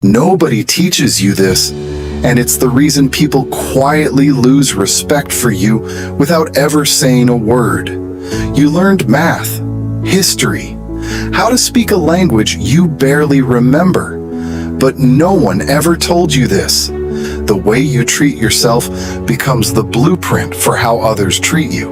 Nobody teaches you this, and it's the reason people quietly lose respect for you without ever saying a word. You learned math, history, how to speak a language you barely remember, but no one ever told you this. The way you treat yourself becomes the blueprint for how others treat you.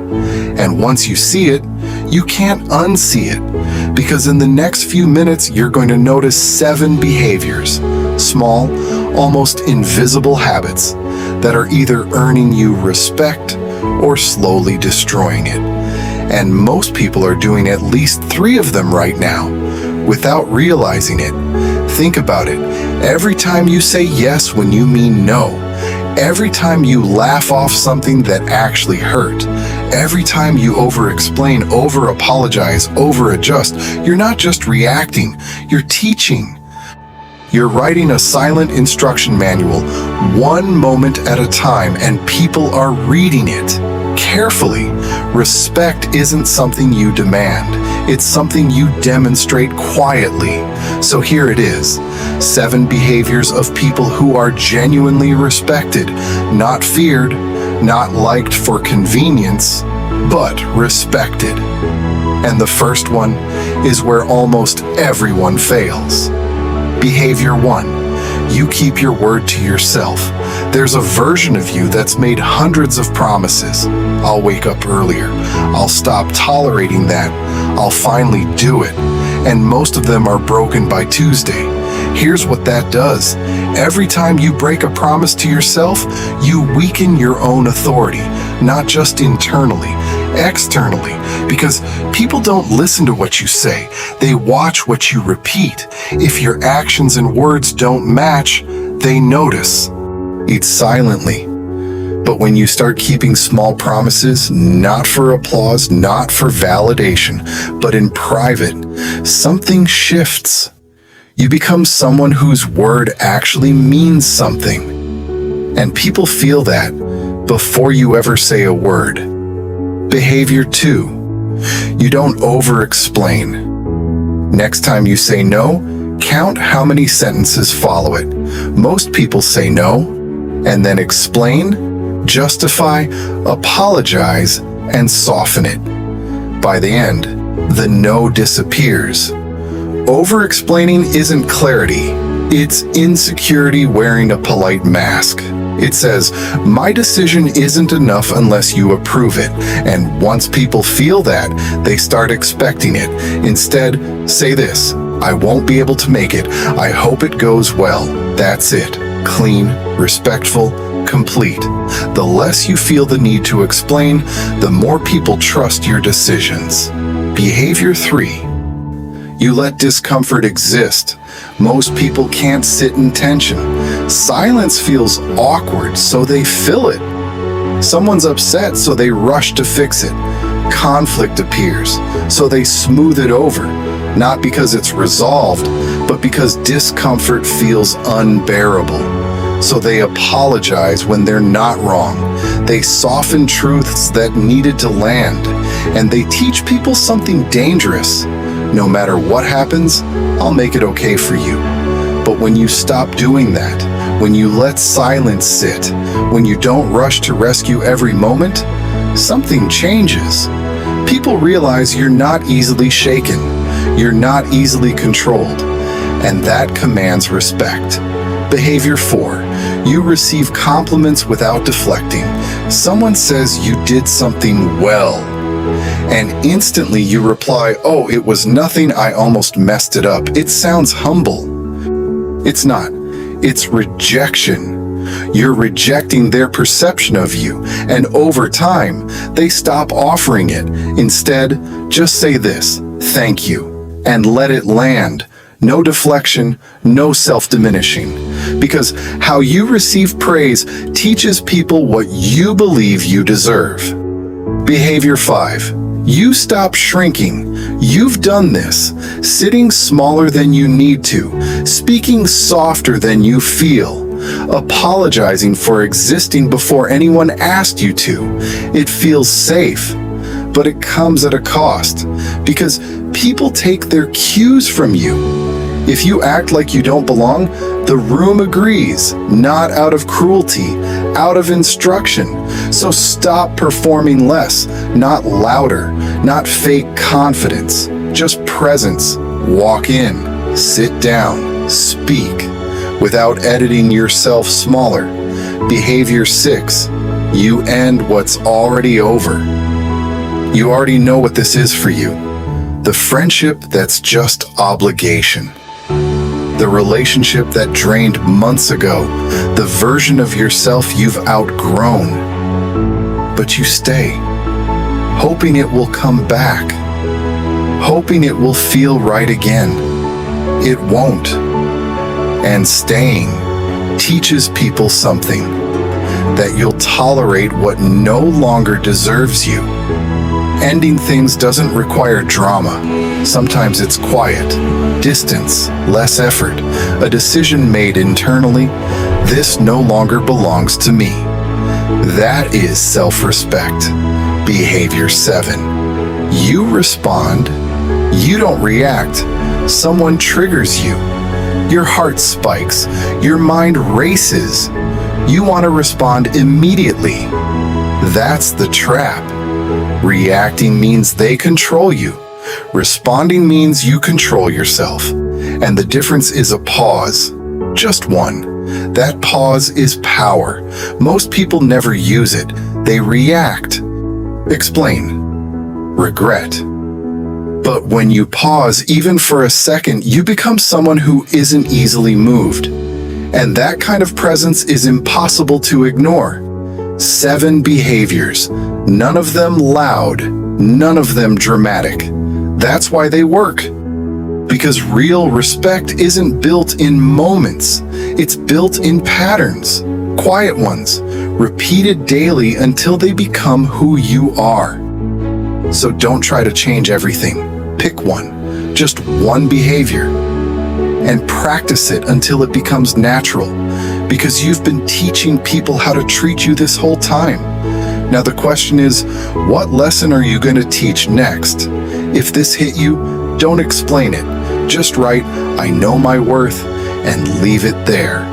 And once you see it, you can't unsee it, because in the next few minutes you're going to notice 7 behaviors, small, almost invisible habits that are either earning you respect or slowly destroying it. And most people are doing at least 3 of them right now, without realizing it. Think about it. Every time you say yes when you mean no, every time you laugh off something that actually hurt, every time you over-explain, over-apologize, over-adjust, you're not just reacting, you're teaching. You're writing a silent instruction manual, one moment at a time, and people are reading it carefully. Respect isn't something you demand. It's something you demonstrate quietly. So here it is, 7 behaviors of people who are genuinely respected, not feared, not liked for convenience, but respected. And the first one is where almost everyone fails. Behavior 1, you keep your word to yourself. There's a version of you that's made hundreds of promises. I'll wake up earlier. I'll stop tolerating that. I'll finally do it. And most of them are broken by Tuesday. Here's what that does. Every time you break a promise to yourself, you weaken your own authority, not just internally, externally, because people don't listen to what you say. They watch what you repeat. If your actions and words don't match, they notice. Eat silently. But when you start keeping small promises, not for applause, not for validation, but in private, something shifts. You become someone whose word actually means something. And people feel that before you ever say a word. Behavior 2, you don't over-explain. Next time you say no, count how many sentences follow it. Most people say no, and then explain, justify, apologize, and soften it. By the end, the no disappears. Over-explaining isn't clarity, it's insecurity wearing a polite mask. It says, my decision isn't enough unless you approve it. And once people feel that, they start expecting it. Instead, say this, I won't be able to make it. I hope it goes well. That's it. Clean, respectful, complete. The less you feel the need to explain, the more people trust your decisions. Behavior 3. You let discomfort exist. Most people can't sit in tension. Silence feels awkward, so they fill it. Someone's upset, so they rush to fix it. Conflict appears, so they smooth it over. Not because it's resolved, but because discomfort feels unbearable. So they apologize when they're not wrong. They soften truths that needed to land. And they teach people something dangerous. No matter what happens, I'll make it okay for you. But when you stop doing that, when you let silence sit, when you don't rush to rescue every moment, something changes. People realize you're not easily shaken. You're not easily controlled. And that commands respect. Behavior 4. You receive compliments without deflecting. Someone says you did something well. And instantly you reply, oh, it was nothing, I almost messed it up. It sounds humble. It's not. It's rejection. You're rejecting their perception of you, and over time, they stop offering it. Instead, just say this, thank you, and let it land. No deflection, no self-diminishing. Because how you receive praise teaches people what you believe you deserve. Behavior 5. You stop shrinking. You've done this, sitting smaller than you need to, speaking softer than you feel, apologizing for existing before anyone asked you to. It feels safe, but it comes at a cost, because people take their cues from you. If you act like you don't belong, the room agrees, not out of cruelty, out of instruction. So stop performing less, not louder, not fake confidence, just presence. Walk in, sit down, speak, without editing yourself smaller. Behavior 6, you end what's already over. You already know what this is for you. The friendship that's just obligation. The relationship that drained months ago. The version of yourself you've outgrown. But you stay, hoping it will come back, hoping it will feel right again. It won't. And staying teaches people something, that you'll tolerate what no longer deserves you. Ending things doesn't require drama. Sometimes it's quiet, distance, less effort, a decision made internally. This no longer belongs to me. That is self-respect. Behavior 7. You respond. You don't react. Someone triggers you. Your heart spikes. Your mind races. You want to respond immediately. That's the trap. Reacting means they control you. Responding means you control yourself. And the difference is a pause. Just one. That pause is power. Most people never use it. They react. Explain. Regret. But when you pause, even for a second, you become someone who isn't easily moved. And that kind of presence is impossible to ignore. 7 behaviors, none of them loud, none of them dramatic. That's why they work. Because real respect isn't built in moments. It's built in patterns, quiet ones, repeated daily until they become who you are. So don't try to change everything. Pick one, just one behavior, and practice it until it becomes natural, because you've been teaching people how to treat you this whole time. Now the question is, what lesson are you going to teach next? If this hit you, don't explain it. Just write, "I know my worth," and leave it there.